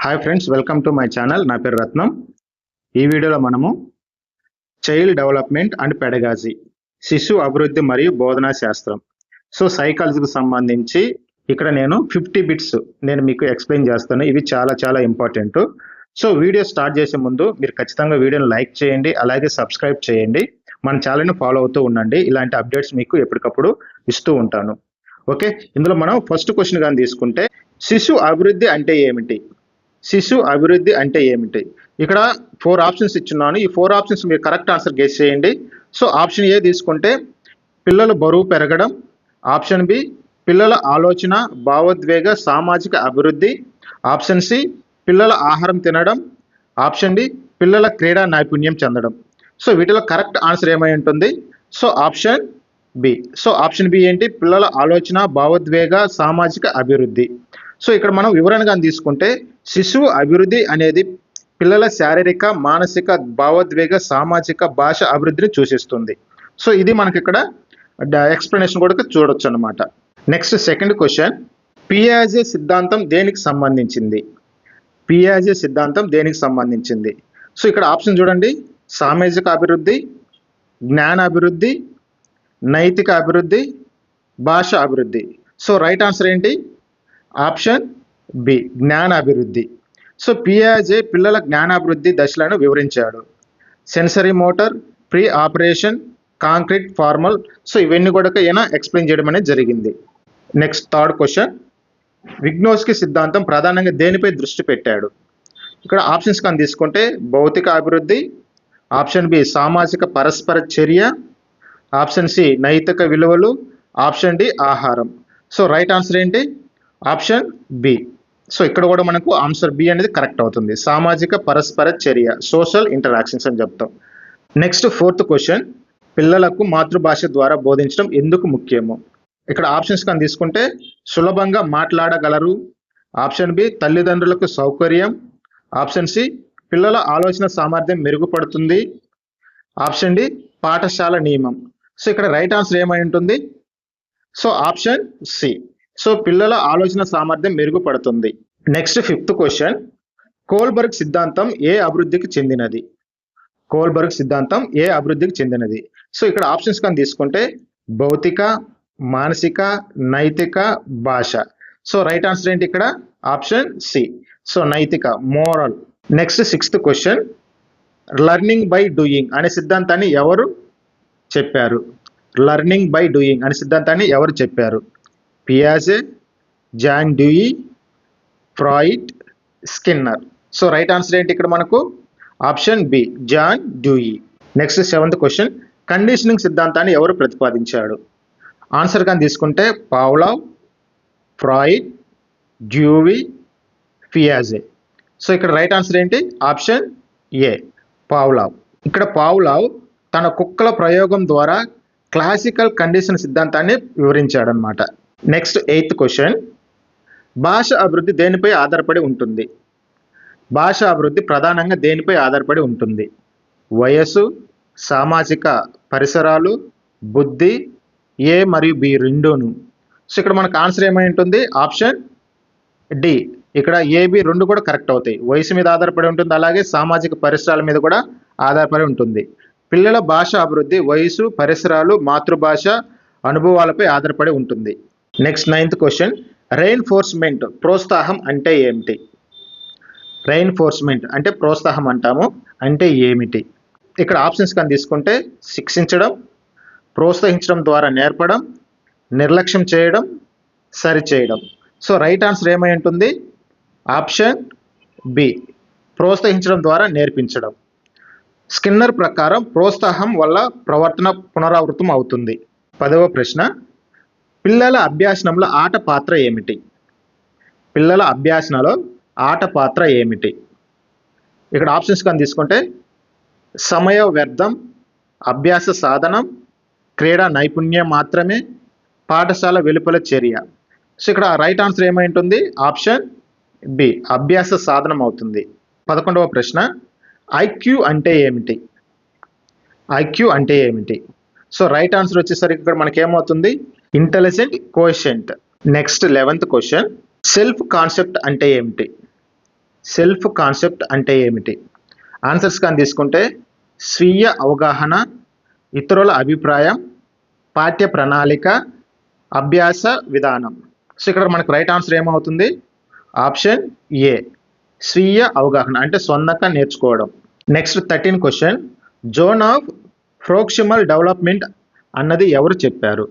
Hi friends, welcome to my channel. నా పేరు రత్నం. ఈ వీడియోలో మనము చైల్డ్ డెవలప్మెంట్ అండ్ పెడగాజీ, శిశు అభివృద్ధి మరియు బోధనా శాస్త్రం, సైకాలజీకి సంబంధించి ఇక్కడ నేను 50 బిట్స్ నేను మీకు ఎక్స్ప్లెయిన్ చేస్తాను. ఇవి చాలా ఇంపార్టెంట్. వీడియో స్టార్ట్ చేసే ముందు మీరు ఖచ్చితంగా వీడియోని లైక్ చేయండి, అలాగే సబ్స్క్రైబ్ చేయండి. మన ఛానల్ని ఫాలో అవుతూ ఉండండి. ఇలాంటి అప్డేట్స్ మీకు ఎప్పటికప్పుడు ఇస్తూ ఉంటాను. ఓకే, ఇందులో మనం ఫస్ట్ క్వశ్చన్ కానీ తీసుకుంటే, శిశు అభివృద్ధి అంటే ఏమిటి? శిశు అభివృద్ధి అంటే ఏమిటి? ఇక్కడ 4 ఆప్షన్స్ ఇచ్చున్నాను. ఈ 4 ఆప్షన్స్ మీరు కరెక్ట్ ఆన్సర్ గెస్ చేయండి. ఆప్షన్ ఏ తీసుకుంటే పిల్లల బరువు పెరగడం, ఆప్షన్ బి పిల్లల ఆలోచన, భావోద్వేగ, సామాజిక అభివృద్ధి, ఆప్షన్ సి పిల్లల ఆహారం తినడం, ఆప్షన్ డి పిల్లల క్రీడా నైపుణ్యం చెందడం. వీటిలో కరెక్ట్ ఆన్సర్ ఏమై ఉంటుంది? Option B. ఆప్షన్ బి ఏంటి? పిల్లల ఆలోచన, భావోద్వేగ, సామాజిక అభివృద్ధి. ఇక్కడ మనం వివరణగా తీసుకుంటే, శిశువు అభివృద్ధి అనేది పిల్లల శారీరక, మానసిక, భావోద్వేగ, సామాజిక, భాష అభివృద్ధిని సూచిస్తుంది. ఇది మనకి ఇక్కడ ఎక్స్ప్లెనేషన్ కూడా చూడొచ్చు అనమాట. నెక్స్ట్ సెకండ్ క్వశ్చన్, పియాజే సిద్ధాంతం దేనికి సంబంధించింది? పియాజే సిద్ధాంతం దేనికి సంబంధించింది? ఇక్కడ ఆప్షన్ చూడండి: సామాజిక అభివృద్ధి, జ్ఞాన అభివృద్ధి, నైతిక అభివృద్ధి, భాష అభివృద్ధి. రైట్ ఆన్సర్ ఏంటి? ఆప్షన్ బి, జ్ఞాన అభివృద్ధి. పియాజే పిల్లల జ్ఞానాభివృద్ధి దశలను వివరించాడు. Sensory motor, pre operation, concrete, formal. ఇవన్నీ కూడా ఈయన ఎక్స్ప్లెయిన్ చేయడం అనేది జరిగింది. నెక్స్ట్ థర్డ్ క్వశ్చన్, విగ్నోస్కి సిద్ధాంతం ప్రధానంగా దేనిపై దృష్టి పెట్టాడు? ఇక్కడ ఆప్షన్స్ కానీ తీసుకుంటే, భౌతిక అభివృద్ధి, ఆప్షన్ బి సామాజిక పరస్పర చర్య, ఆప్షన్ సి నైతిక విలువలు, ఆప్షన్ డి ఆహారం. రైట్ ఆన్సర్ ఏంటి? Option B. ఇక్కడ కూడా మనకు ఆన్సర్ బి అనేది కరెక్ట్ అవుతుంది. సామాజిక పరస్పర చర్య, సోషల్ ఇంటరాక్షన్స్ అని చెప్తాం. నెక్స్ట్ ఫోర్త్ క్వశ్చన్, పిల్లలకు మాతృభాష ద్వారా బోధించడం ఎందుకు ముఖ్యము? ఇక్కడ ఆప్షన్స్ కానీ తీసుకుంటే, సులభంగా మాట్లాడగలరు, ఆప్షన్ బి తల్లిదండ్రులకు సౌకర్యం, ఆప్షన్ సి పిల్లల ఆలోచన సామర్థ్యం మెరుగుపడుతుంది, ఆప్షన్ డి పాఠశాల నియమం. ఇక్కడ రైట్ ఆన్సర్ ఏమై ఉంటుంది? Option C. పిల్లల ఆలోచన సామర్థ్యం మెరుగుపడుతుంది. నెక్స్ట్ ఫిఫ్త్ క్వశ్చన్, కోల్బర్గ్ సిద్ధాంతం ఏ అభివృద్ధికి చెందినది? కోల్బర్గ్ సిద్ధాంతం ఏ అభివృద్ధికి చెందినది? ఇక్కడ ఆప్షన్స్ కానీ తీసుకుంటే, భౌతిక, మానసిక, నైతిక, భాష. రైట్ ఆన్సర్ ఏంటి ఇక్కడ? Option C. నైతిక, moral. Next sixth question, learning by doing అనే సిద్ధాంతాన్ని ఎవరు చెప్పారు? లర్నింగ్ బై డూయింగ్ అనే సిద్ధాంతాన్ని ఎవరు చెప్పారు? పియాజే, John Dewey, Freud, Skinner. Right answer ఏంటి ఇక్కడ మనకు? Option B, John Dewey. Next seventh question, conditioning సిద్ధాంతాన్ని ఎవరు ప్రతిపాదించాడు? ఆన్సర్ కానీ తీసుకుంటే, పావ్లావ్, ఫ్రాయిడ్, డ్యూయి, పియాజే. ఇక్కడ రైట్ ఆన్సర్ ఏంటి? Option A, Pavlov. ఇక్కడ పావ్లావ్ తన కుక్కల ప్రయోగం ద్వారా క్లాసికల్ కండిషన్ సిద్ధాంతాన్ని వివరించాడనమాట. నెక్స్ట్ ఎయిత్ క్వశ్చన్, భాష అభివృద్ధి దేనిపై ఆధారపడి ఉంటుంది? భాష అభివృద్ధి ప్రధానంగా దేనిపై ఆధారపడి ఉంటుంది? వయస్సు, సామాజిక పరిసరాలు, బుద్ధి, ఏ మరియు బి రెండును. ఇక్కడ మనకు ఆన్సర్ ఏమై ఉంటుంది? Option D. ఇక్కడ ఏ, బి రెండు కూడా కరెక్ట్ అవుతాయి. వయసు మీద ఆధారపడి ఉంటుంది, అలాగే సామాజిక పరిసరాల మీద కూడా ఆధారపడి ఉంటుంది. పిల్లల భాష అభివృద్ధి వయసు, పరిసరాలు, మాతృభాష, అనుభవాలపై ఆధారపడి ఉంటుంది. నెక్స్ట్ నైన్త్ క్వశ్చన్, రెయిన్ఫోర్స్మెంట్ ప్రోత్సాహం అంటే ఏమిటి? రెయిన్ఫోర్స్మెంట్ అంటే ప్రోత్సాహం అంటాము, అంటే ఏమిటి? ఇక్కడ ఆప్షన్స్ కానీ తీసుకుంటే, శిక్షించడం, ప్రోత్సహించడం ద్వారా నేర్పడం, నిర్లక్ష్యం చేయడం, సరిచేయడం. రైట్ ఆన్సర్ ఏమై ఉంటుంది? ఆప్షన్ బి, ప్రోత్సహించడం ద్వారా నేర్పించడం. స్కిన్నర్ ప్రకారం ప్రోత్సాహం వల్ల ప్రవర్తన పునరావృతం అవుతుంది. 10వ ప్రశ్న, పిల్లల అభ్యాసనంలో ఆట పాత్ర ఏమిటి? పిల్లల అభ్యాసనలో ఆట పాత్ర ఏమిటి? ఇక్కడ ఆప్షన్స్ కానీ తీసుకుంటే, సమయ వ్యర్థం, అభ్యాస సాధనం, క్రీడా నైపుణ్యం మాత్రమే, పాఠశాల వెలుపల చర్య. ఇక్కడ రైట్ ఆన్సర్ ఏమై ఉంటుంది? ఆప్షన్ బి, అభ్యాస సాధనం అవుతుంది. 11వ ప్రశ్న, ఐక్యూ అంటే ఏమిటి? ఐక్యూ అంటే ఏమిటి? రైట్ ఆన్సర్ వచ్చేసరికి ఇక్కడ మనకి ఏమవుతుంది? Intelligent coefficient. Next 11th question, self concept అంటే ఏమిటి? సెల్ఫ్ కాన్సెప్ట్ అంటే ఏమిటి? ఆన్సర్స్ కానీ తీసుకుంటే స్వీయ అవగాహన, ఇతరుల అభిప్రాయం, పాఠ్య ప్రణాళిక, అభ్యాస విధానం. సో ఇక్కడ మనకు రైట్ ఆన్సర్ ఏమవుతుంది? ఆప్షన్ ఏ, స్వీయ అవగాహన అంటే సొంతంగా నేర్చుకోవడం. Next 13 question, zone of proximal development అన్నది ఎవరు చెప్పారు?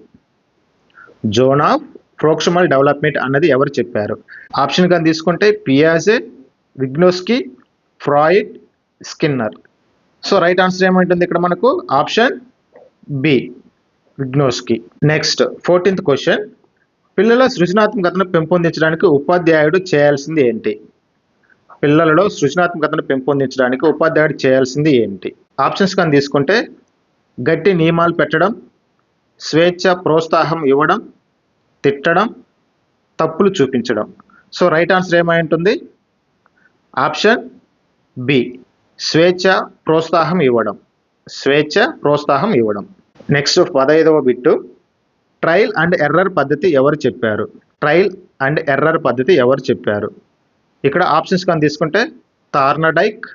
జోన్ ఆఫ్ ప్రోక్సిమల్ డెవలప్మెంట్ అన్నది ఎవరు చెప్పారు? ఆప్షన్ కానీ తీసుకుంటే పియాజే, Vygotsky, Freud, Skinner. So right answer ఏమంటుంది ఇక్కడ మనకు? Option B, Vygotsky. Next 14th question, పిల్లల సృజనాత్మకతను పెంపొందించడానికి ఉపాధ్యాయుడు చేయాల్సింది ఏంటి? పిల్లలలో సృజనాత్మకతను పెంపొందించడానికి ఉపాధ్యాయుడు చేయాల్సింది ఏంటి? ఆప్షన్స్ కానీ తీసుకుంటే గట్టి నియమాలు పెట్టడం, స్వేచ్ఛ ప్రోత్సాహం ఇవ్వడం, తిట్టడం, తప్పులు చూపించడం. సో రైట్ ఆన్సర్ ఏమై ఉంటుంది? ఆప్షన్ బి, స్వేచ్ఛ ప్రోత్సాహం ఇవ్వడం. స్వేచ్ఛ ప్రోత్సాహం ఇవ్వడం. నెక్స్ట్ 15వ బిట్టు, ట్రయల్ అండ్ ఎర్రర్ పద్ధతి ఎవరు చెప్పారు? ట్రయల్ అండ్ ఎర్రర్ పద్ధతి ఎవరు చెప్పారు? ఇక్కడ ఆప్షన్స్ కానీ తీసుకుంటే Thorndike,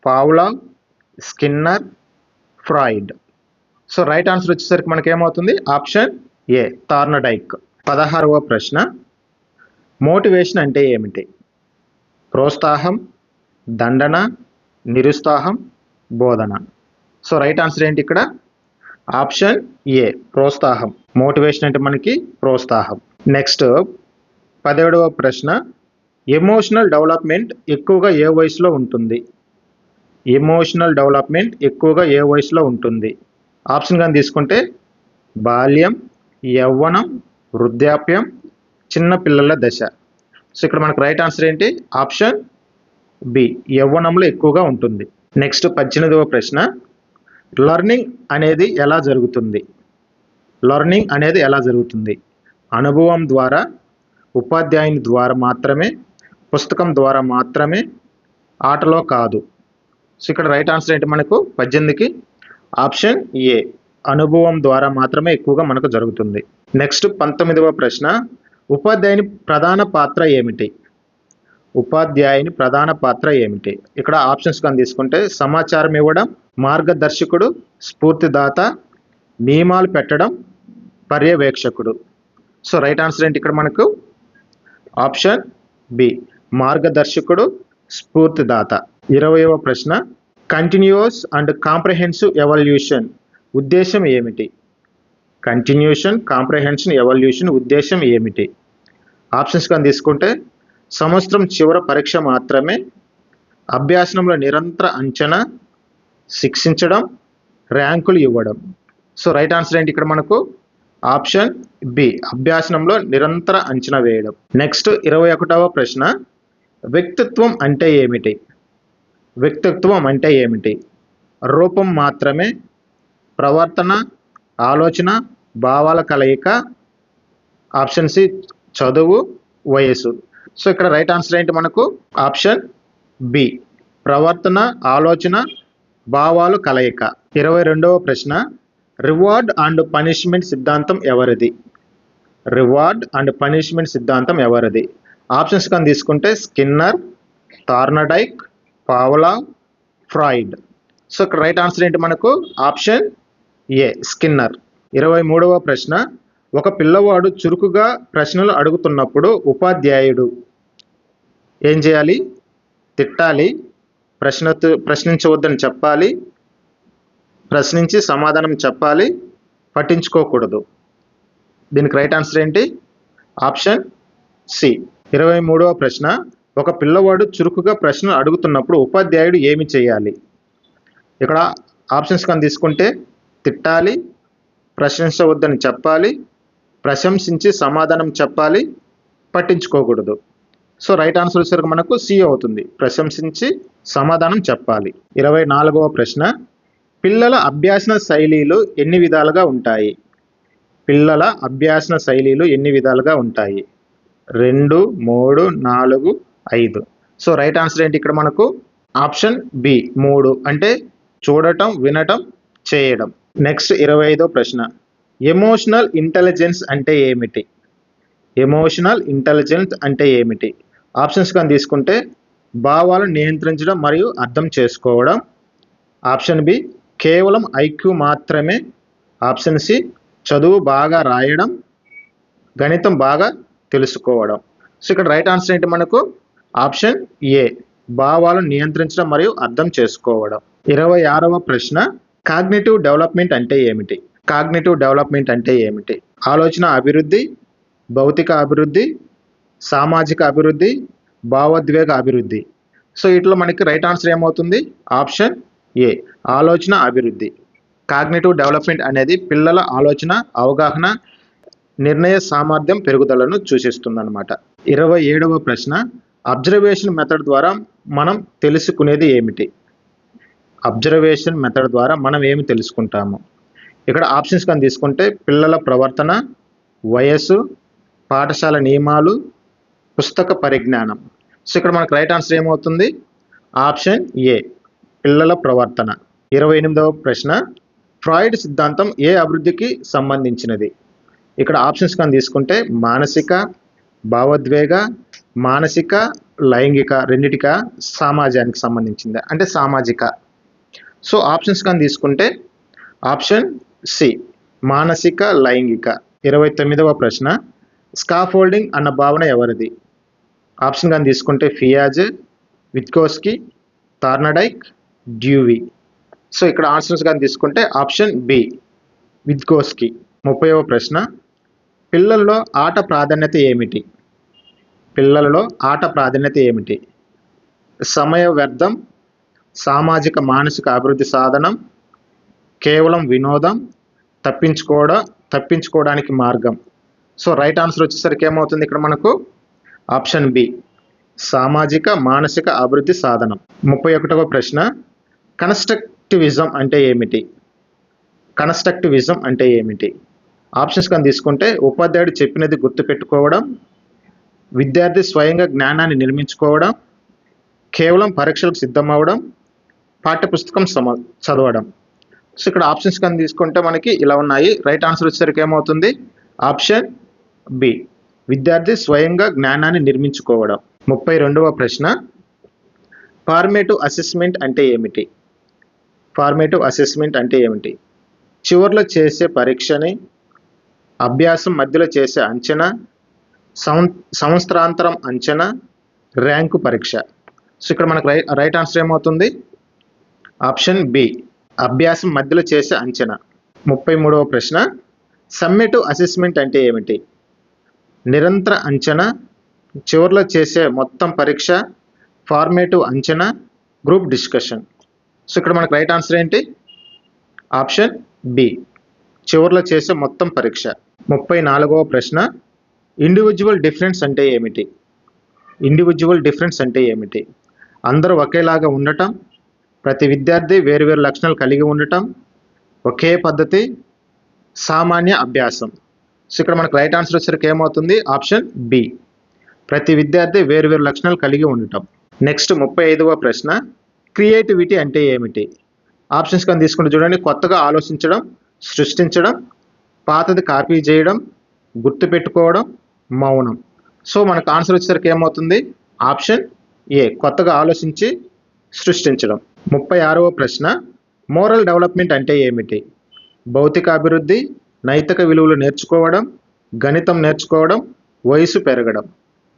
Pavlov, Skinner, Freud. So right answer వచ్చేసరికి మనకి ఏమవుతుంది? ఆప్షన్ ఏ, థార్నడైక్. 16వ ప్రశ్న, మోటివేషన్ అంటే ఏమిటి? ప్రోత్సాహం, దండన, నిరుత్సాహం, బోధన. సో రైట్ ఆన్సర్ ఏంటి ఇక్కడ? ఆప్షన్ ఏ, ప్రోత్సాహం. మోటివేషన్ అంటే మనకి ప్రోత్సాహం. నెక్స్ట్ 17వ ప్రశ్న, ఎమోషనల్ డెవలప్మెంట్ ఎక్కువగా ఏ వయసులో ఉంటుంది? ఎమోషనల్ డెవలప్మెంట్ ఎక్కువగా ఏ వయసులో ఉంటుంది? ఆప్షన్ కానీ తీసుకుంటే బాల్యం, యవ్వనం, వృద్ధాప్యం, చిన్న పిల్లల దశ. సో ఇక్కడ మనకు రైట్ ఆన్సర్ ఏంటి? ఆప్షన్ బి, యవ్వనంలో ఎక్కువగా ఉంటుంది. నెక్స్ట్ 18వ ప్రశ్న, లర్నింగ్ అనేది ఎలా జరుగుతుంది? లర్నింగ్ అనేది ఎలా జరుగుతుంది? అనుభవం ద్వారా, ఉపాధ్యాయుని ద్వారా మాత్రమే, పుస్తకం ద్వారా మాత్రమే, ఆటలో కాదు. సో ఇక్కడ రైట్ ఆన్సర్ ఏంటి మనకు? 18కి ఆప్షన్ ఏ, అనుభవం ద్వారా మాత్రమే ఎక్కువగా మనకు జరుగుతుంది. నెక్స్ట్ 19వ ప్రశ్న, ఉపాధ్యాయుని ప్రధాన పాత్ర ఏమిటి? ఉపాధ్యాయుని ప్రధాన పాత్ర ఏమిటి? ఇక్కడ ఆప్షన్స్ కానీ తీసుకుంటే సమాచారం ఇవ్వడం, మార్గదర్శకుడు, స్ఫూర్తిదాత, నియమాలు పెట్టడం, పర్యవేక్షకుడు. సో రైట్ ఆన్సర్ ఏంటి ఇక్కడ మనకు? Option B, మార్గదర్శకుడు, స్ఫూర్తిదాత. 20వ ప్రశ్న, కంటిన్యూస్ అండ్ కాంప్రహెన్సివ్ ఎవల్యూషన్ ఉద్దేశం ఏమిటి? కంటిన్యూషన్, కాంప్రహెన్షన్, ఎవల్యూషన్ ఉద్దేశం ఏమిటి? ఆప్షన్స్ కానీ తీసుకుంటే సంవత్సరం చివర పరీక్ష మాత్రమే, అభ్యాసంలో నిరంతర అంచనా, శిక్షించడం, ర్యాంకులు ఇవ్వడం. సో రైట్ ఆన్సర్ ఏంటి ఇక్కడ మనకు? ఆప్షన్ బి, అభ్యాసంలో నిరంతర అంచనా వేయడం. నెక్స్ట్ 21వ ప్రశ్న, వ్యక్తిత్వం అంటే ఏమిటి? వ్యక్తిత్వం అంటే ఏమిటి? రూపం మాత్రమే, ప్రవర్తన, ఆలోచన, భావాల కలయిక, ఆప్షన్ సి చదువు, వయసు. సో ఇక్కడ రైట్ ఆన్సర్ ఏంటి మనకు? ఆప్షన్ బి, ప్రవర్తన, ఆలోచన, భావాలు కలయిక. 22వ ప్రశ్న, రివార్డ్ అండ్ పనిష్మెంట్ సిద్ధాంతం ఎవరిది? రివార్డ్ అండ్ పనిష్మెంట్ సిద్ధాంతం ఎవరిది? ఆప్షన్స్ కానీ తీసుకుంటే స్కిన్నర్, థార్నడైక్, పావ్లావ్, ఫ్రాయిడ్. సో ఇక్కడ రైట్ ఆన్సర్ ఏంటి మనకు? Option A, Skinner. 23వ ప్రశ్న, ఒక పిల్లవాడు చురుకుగా ప్రశ్నలు అడుగుతున్నప్పుడు ఉపాధ్యాయుడు ఏం చేయాలి? తిట్టాలి, ప్రశ్నించవద్దని చెప్పాలి, ప్రశ్నించి సమాధానం చెప్పాలి, పట్టించుకోకూడదు. దీనికి రైట్ ఆన్సర్ ఏంటి? Option C. 23వ ప్రశ్న, ఒక పిల్లవాడు చురుకుగా ప్రశ్నలు అడుగుతున్నప్పుడు ఉపాధ్యాయుడు ఏమి చేయాలి? ఇక్కడ ఆప్షన్స్ కానీ తీసుకుంటే తిట్టాలి, ప్రశ్నించవద్దని చెప్పాలి, ప్రశంసించి సమాధానం చెప్పాలి, పట్టించుకోకూడదు. సో రైట్ ఆన్సర్ వచ్చేసరికి మనకు సి అవుతుంది, ప్రశంసించి సమాధానం చెప్పాలి. 24వ ప్రశ్న, పిల్లల అభ్యాసన శైలిలు ఎన్ని విధాలుగా ఉంటాయి? పిల్లల అభ్యాసన శైలిలు ఎన్ని విధాలుగా ఉంటాయి? 2, 3, 4, 5. సో రైట్ ఆన్సర్ ఏంటి ఇక్కడ మనకు? ఆప్షన్ బి, 3 అంటే చూడటం, వినటం, చేయడం. నెక్స్ట్ 25వ ప్రశ్న, ఎమోషనల్ ఇంటెలిజెన్స్ అంటే ఏమిటి? ఎమోషనల్ ఇంటెలిజెన్స్ అంటే ఏమిటి? ఆప్షన్స్ కానీ తీసుకుంటే భావాలను నియంత్రించడం మరియు అర్థం చేసుకోవడం. ఆప్షన్ బి కేవలం ఐక్యూ మాత్రమే. ఆప్షన్ సి చదువు బాగా రాయడం, గణితం బాగా తెలుసుకోవడం. సో ఇక్కడ రైట్ ఆన్సర్ ఏంటి మనకు? ఆప్షన్ ఏ, భావాలను నియంత్రించడం మరియు అర్థం చేసుకోవడం. 26వ ప్రశ్న, కాగ్నిటివ్ డెవలప్మెంట్ అంటే ఏమిటి? కాగ్నిటివ్ డెవలప్మెంట్ అంటే ఏమిటి? ఆలోచన అభివృద్ధి, భౌతిక అభివృద్ధి, సామాజిక అభివృద్ధి, భావోద్వేగ అభివృద్ధి. సో వీటిలో మనకి రైట్ ఆన్సర్ ఏమవుతుంది? ఆప్షన్ ఏ, ఆలోచన అభివృద్ధి. కాగ్నిటివ్ డెవలప్మెంట్ అనేది పిల్లల ఆలోచన, అవగాహన, నిర్ణయ సామర్థ్యం పెరుగుదలను సూచిస్తుంది అన్నమాట. 27వ ప్రశ్న, అబ్జర్వేషన్ మెథడ్ ద్వారా మనం తెలుసుకునేది ఏమిటి? అబ్జర్వేషన్ మెథడ్ ద్వారా మనం ఏమి తెలుసుకుంటాము? ఇక్కడ ఆప్షన్స్ కానీ తీసుకుంటే పిల్లల ప్రవర్తన, వయస్సు, పాఠశాల నియమాలు, పుస్తక పరిజ్ఞానం. సో ఇక్కడ మనకు రైట్ ఆన్సర్ ఏమవుతుంది? ఆప్షన్ ఏ, పిల్లల ప్రవర్తన. 28వ ప్రశ్న, ఫ్రాయిడ్ సిద్ధాంతం ఏ అభివృద్ధికి సంబంధించినది? ఇక్కడ ఆప్షన్స్ కానీ తీసుకుంటే మానసిక, భావోద్వేగ, మానసిక, లైంగిక, రెండిటిక, సమాజానికి సంబంధించింది అంటే సామాజిక. సో ఆప్షన్స్ కానీ తీసుకుంటే ఆప్షన్ సి, మానసిక, లైంగిక. 29వ ప్రశ్న, స్కాఫోల్డింగ్ అన్న భావన ఎవరిది? ఆప్షన్ కానీ తీసుకుంటే ఫియాజే, విట్కోస్కీ, థార్నడైక్, డ్యూవీ. సో ఇక్కడ ఆన్సర్స్ కానీ తీసుకుంటే ఆప్షన్ బి, విట్కోస్కీ. 30వ ప్రశ్న, పిల్లల్లో ఆట ప్రాధాన్యత ఏమిటి? పిల్లలలో ఆట ప్రాధాన్యత ఏమిటి? సమయ వ్యర్థం, సామాజిక మానసిక అభివృద్ధి సాధనం, కేవలం వినోదం, తప్పించుకోవడానికి మార్గం. సో రైట్ ఆన్సర్ వచ్చేసరికి ఏమవుతుంది ఇక్కడ మనకు? ఆప్షన్ బి, సామాజిక మానసిక అభివృద్ధి సాధనం. 31వ ప్రశ్న, కన్స్ట్రక్టివిజం అంటే ఏమిటి? కన్స్ట్రక్టివిజం అంటే ఏమిటి? ఆప్షన్స్ కానీ తీసుకుంటే ఉపాధ్యాయుడు చెప్పినది గుర్తుపెట్టుకోవడం, విద్యార్థి స్వయంగా జ్ఞానాన్ని నిర్మించుకోవడం, కేవలం పరీక్షలకు సిద్ధమవడం, పాఠ్యపుస్తకం చదవడం. సో ఇక్కడ ఆప్షన్స్ కానీ తీసుకుంటే మనకి ఇలా ఉన్నాయి. రైట్ ఆన్సర్ వచ్చేసరికి ఏమవుతుంది? ఆప్షన్ బి, విద్యార్థి స్వయంగా జ్ఞానాన్ని నిర్మించుకోవడం. 32వ ప్రశ్న, ఫార్మేటివ్ అసెస్మెంట్ అంటే ఏమిటి? ఫార్మేటివ్ అసెస్మెంట్ అంటే ఏమిటి? చివర్లో చేసే పరీక్షని, అభ్యాసం మధ్యలో చేసే అంచనా, సంవత్సరాంతరం అంచనా, ర్యాంకు పరీక్ష. సో ఇక్కడ మనకు రైట్ ఆన్సర్ ఏమవుతుంది? ఆప్షన్ బి, అభ్యాసం మధ్యలో చేసే అంచనా. 33వ ప్రశ్న, సమ్మేటివ్ అసెస్మెంట్ అంటే ఏమిటి? నిరంతర అంచనా, చివరిలో చేసే మొత్తం పరీక్ష, ఫార్మేటివ్ అంచనా, గ్రూప్ డిస్కషన్. సో ఇక్కడ మనకు రైట్ ఆన్సర్ ఏంటి? ఆప్షన్ బి, చివరిలో చేసే మొత్తం పరీక్ష. 34వ ప్రశ్న, ఇండివిజువల్ డిఫరెన్స్ అంటే ఏమిటి? ఇండివిజువల్ డిఫరెన్స్ అంటే ఏమిటి? అందరూ ఒకేలాగా ఉండటం, ప్రతి విద్యార్థి వేరువేరు లక్షణాలు కలిగి ఉండటం, ఒకే పద్ధతి, సామాన్య అభ్యాసం. సో ఇక్కడ మనకు రైట్ ఆన్సర్ వచ్చేసరికి ఏమవుతుంది? ఆప్షన్ బి, ప్రతి విద్యార్థి వేరువేరు లక్షణాలు కలిగి ఉండటం. నెక్స్ట్ 35వ ప్రశ్న, క్రియేటివిటీ అంటే ఏమిటి? ఆప్షన్స్ కానీ తీసుకుంటే చూడండి, కొత్తగా ఆలోచించడం, సృష్టించడం, పాతది కాపీ చేయడం, గుర్తుపెట్టుకోవడం, మౌనం. సో మనకు ఆన్సర్ వచ్చేసరికి ఏమవుతుంది? ఆప్షన్ ఏ, కొత్తగా ఆలోచించి సృష్టించడం. 36వ ప్రశ్న, మోరల్ డెవలప్మెంట్ అంటే ఏమిటి? భౌతిక అభివృద్ధి, నైతిక విలువలు నేర్చుకోవడం, గణితం నేర్చుకోవడం, వయసు పెరగడం.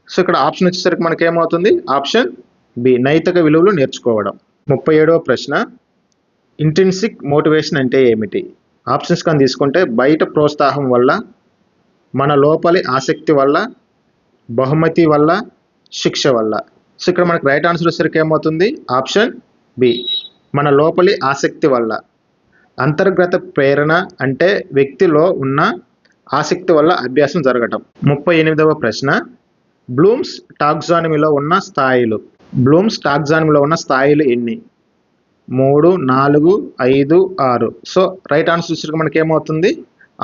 సో ఇక్కడ ఆప్షన్ వచ్చేసరికి మనకి ఏమవుతుంది? ఆప్షన్ బి, నైతిక విలువలు నేర్చుకోవడం. 37వ ప్రశ్న, ఇంట్రిన్సిక్ మోటివేషన్ అంటే ఏమిటి? ఆప్షన్స్ కానీ తీసుకుంటే బయట ప్రోత్సాహం వల్ల, మన లోపలి ఆసక్తి వల్ల, బహుమతి వల్ల, శిక్ష వల్ల. సో ఇక్కడ మనకు రైట్ ఆన్సర్ వచ్చేసరికి ఏమవుతుంది? ఆప్షన్ బి, మన లోపలి ఆసక్తి వల్ల. అంతర్గత ప్రేరణ అంటే వ్యక్తిలో ఉన్న ఆసక్తి వల్ల అభ్యాసం జరగటం. 38వ ప్రశ్న, బ్లూమ్స్ టాక్సానమీలో ఉన్న స్థాయిలు. బ్లూమ్స్ టాక్సానమీలో ఉన్న స్థాయిలు ఎన్ని? 3, 4, 5, 6. సో రైట్ ఆన్సర్ వచ్చేసరికి మనకి ఏమవుతుంది?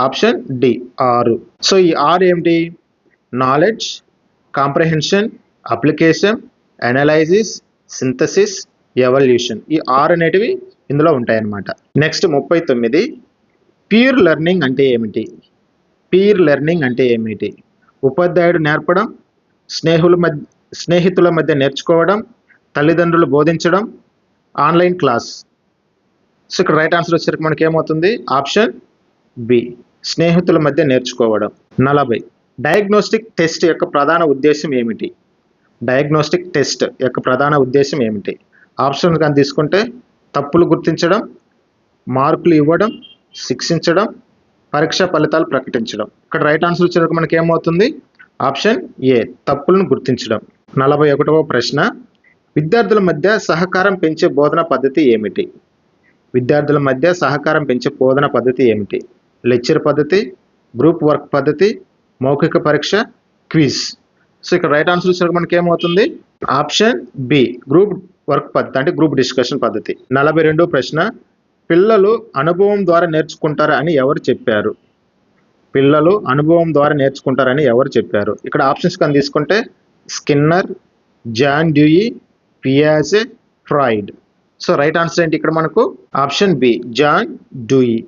Option D, 6. సో ఈ 6 ఏమిటి? Knowledge, comprehension, application, analysis, synthesis, evolution. ఈ 6 అనేటివి ఇందులో ఉంటాయన్నమాట. నెక్స్ట్ 39, పీర్ లెర్నింగ్ అంటే ఏమిటి? పీర్ లెర్నింగ్ అంటే ఏమిటి? ఉపాధ్యాయుడు నేర్పడం, స్నేహితుల మధ్య నేర్చుకోవడం, తల్లిదండ్రులు బోధించడం, ఆన్లైన్ క్లాస్. సో ఇక్కడ రైట్ ఆన్సర్ వచ్చేసరికి మనకి ఏమవుతుంది? ఆప్షన్ బి, స్నేహితుల మధ్య నేర్చుకోవడం. 40. డయాగ్నోస్టిక్ టెస్ట్ యొక్క ప్రధాన ఉద్దేశం ఏమిటి? డయాగ్నోస్టిక్ టెస్ట్ యొక్క ప్రధాన ఉద్దేశం ఏమిటి? ఆప్షన్ కానీ తీసుకుంటే తప్పులు గుర్తించడం, మార్కులు ఇవ్వడం, శిక్షించడం, పరీక్ష ఫలితాలు ప్రకటించడం. ఇక్కడ రైట్ ఆన్సర్ వచ్చేసరికి మనకి ఏమవుతుంది? ఆప్షన్ ఏ, తప్పులను గుర్తించడం. 41వ ప్రశ్న, విద్యార్థుల మధ్య సహకారం పెంచే బోధన పద్ధతి ఏమిటి? విద్యార్థుల మధ్య సహకారం పెంచే బోధన పద్ధతి ఏమిటి? లెక్చర్ పద్ధతి, గ్రూప్ వర్క్ పద్ధతి, మౌఖిక పరీక్ష, క్విజ్. సో ఇక్కడ రైట్ ఆన్సర్ వచ్చేసరికి మనకి ఏమవుతుంది? ఆప్షన్ బి, గ్రూప్ వర్క్ పద్ధతి అంటే గ్రూప్ డిస్కషన్ పద్ధతి. 42వ ప్రశ్న, పిల్లలు అనుభవం ద్వారా నేర్చుకుంటారు అని ఎవరు చెప్పారు? పిల్లలు అనుభవం ద్వారా నేర్చుకుంటారని ఎవరు చెప్పారు? ఇక్కడ ఆప్షన్స్ కానీ తీసుకుంటే స్కిన్నర్, జాన్ డ్యూయి, పియాజే, ఫ్రాయిడ్. సో రైట్ ఆన్సర్ ఏంటి ఇక్కడ మనకు? Option B, John Dewey.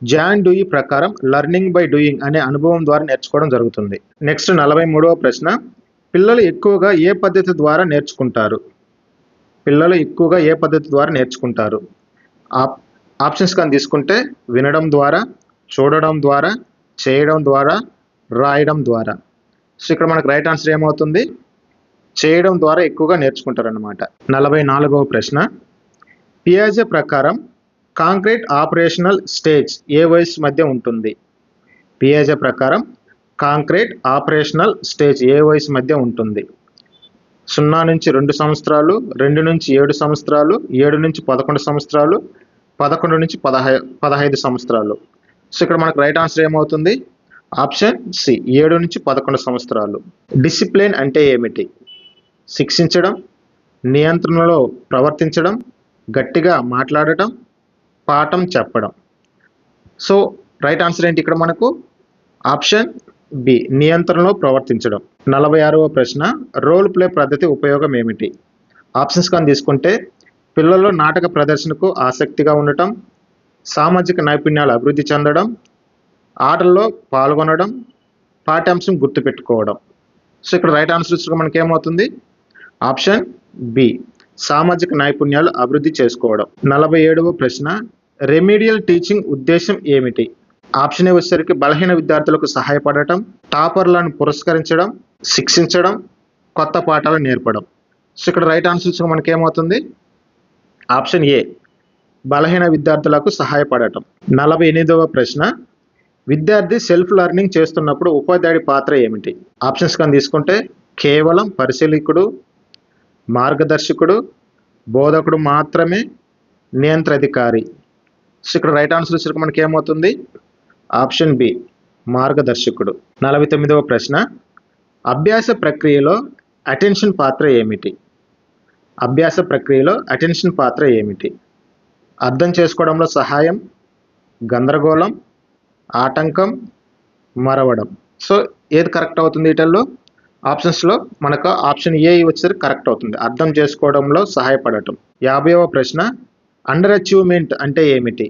John Dewey ప్రకారం లెర్నింగ్ బై డూయింగ్ అనే అనుభవం ద్వారా నేర్చుకోవడం జరుగుతుంది. నెక్స్ట్ 43వ ప్రశ్న, పిల్లలు ఎక్కువగా ఏ పద్ధతి ద్వారా నేర్చుకుంటారు? పిల్లలు ఎక్కువగా ఏ పద్ధతి ద్వారా నేర్చుకుంటారు? ఆప్షన్స్ కానీ తీసుకుంటే వినడం ద్వారా, చూడడం ద్వారా, చేయడం ద్వారా, రాయడం ద్వారా. సో ఇక్కడ మనకు రైట్ ఆన్సర్ ఏమవుతుంది? చేయడం ద్వారా ఎక్కువగా నేర్చుకుంటారు అన్నమాట. 44వ ప్రశ్న, పియాజే ప్రకారం కాంక్రీట్ ఆపరేషనల్ స్టేజ్ ఏ వయసు మధ్య ఉంటుంది? పియాజే ప్రకారం కాంక్రీట్ ఆపరేషనల్ స్టేజ్ ఏ వయసు మధ్య ఉంటుంది? 0 నుంచి 2 సంవత్సరాలు, 2 నుంచి 7 సంవత్సరాలు, 7 నుంచి 11 సంవత్సరాలు, 11 నుంచి 15 సంవత్సరాలు. సో ఇక్కడ మనకు రైట్ ఆన్సర్ ఏమవుతుంది? ఆప్షన్ సి, 7 నుంచి 11 సంవత్సరాలు. డిసిప్లిన్ అంటే ఏమిటి? శిక్షించడం, నియంత్రణలో ప్రవర్తించడం, గట్టిగా మాట్లాడటం, పాఠం చెప్పడం. సో రైట్ ఆన్సర్ ఏంటి ఇక్కడ మనకు? ఆప్షన్ బి, నియంత్రణలో ప్రవర్తించడం. 46వ ప్రశ్న, రోల్ ప్లే పద్ధతి ఉపయోగం ఏమిటి? ఆప్షన్స్ కానీ తీసుకుంటే పిల్లల్లో నాటక ప్రదర్శనకు ఆసక్తిగా ఉండటం, సామాజిక నైపుణ్యాలు అభివృద్ధి చెందడం, ఆటల్లో పాల్గొనడం, పాఠ్యాంశం గుర్తుపెట్టుకోవడం. సో ఇక్కడ రైట్ ఆన్సర్ వచ్చి మనకి ఏమవుతుంది? ఆప్షన్ బి, సామాజిక నైపుణ్యాలు అభివృద్ధి చేసుకోవడం. 47వ ప్రశ్న, రెమీడియల్ టీచింగ్ ఉద్దేశం ఏమిటి? ఆప్షన్ ఏ వచ్చేసరికి బలహీన విద్యార్థులకు సహాయపడటం, టాపర్లను పురస్కరించడం, శిక్షించడం, కొత్త పాఠాలు నేర్పడం. సో ఇక్కడ రైట్ ఆన్సర్ వచ్చి మనకి ఏమవుతుంది? ఆప్షన్ ఏ, బలహీన విద్యార్థులకు సహాయపడటం. 48వ ప్రశ్న, విద్యార్థి సెల్ఫ్ లెర్నింగ్ చేస్తున్నప్పుడు ఉపాధ్యాయుడి పాత్ర ఏమిటి? ఆప్షన్స్ కానీ తీసుకుంటే కేవలం పరిశీలకుడు, మార్గదర్శకుడు, బోధకుడు మాత్రమే, నియంత్రాధికారి. సో ఇక్కడ రైట్ ఆన్సర్ వచ్చేసరికి మనకి ఏమవుతుంది? Option B, మార్గదర్శకుడు. 49వ ప్రశ్న, అభ్యాస ప్రక్రియలో అటెన్షన్ పాత్ర ఏమిటి? అభ్యాస ప్రక్రియలో అటెన్షన్ పాత్ర ఏమిటి? అర్థం చేసుకోవడంలో సహాయం, గందరగోళం, ఆటంకం, మరవడం. సో ఏది కరెక్ట్ అవుతుంది వీటిల్లో? ఆప్షన్స్లో మనకు ఆప్షన్ ఏ వచ్చేసరికి కరెక్ట్ అవుతుంది, అర్థం చేసుకోవడంలో సహాయపడటం. 50వ ప్రశ్న, అండర్ అచీవ్మెంట్ అంటే ఏమిటి?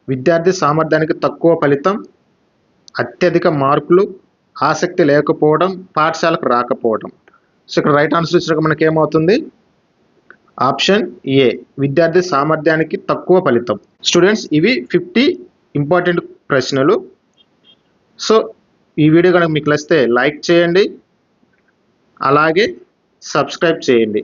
విద్యార్థి సామర్థ్యానికి తక్కువ ఫలితం, అత్యధిక మార్కులు, ఆసక్తి లేకపోవడం, పాఠశాలకు రాకపోవడం. సో ఇక్కడ రైట్ ఆన్సర్ వచ్చేసరికి మనకి ఏమవుతుంది? ఆప్షన్ ఏ, విద్యార్థి సామర్థ్యానికి తక్కువ ఫలితం. స్టూడెంట్స్, ఇవి 50 ఇంపార్టెంట్ ప్రశ్నలు. సో ఈ వీడియో కనుక మీకు నచ్చితే లైక్ చేయండి, అలాగే సబ్స్క్రైబ్ చేయండి.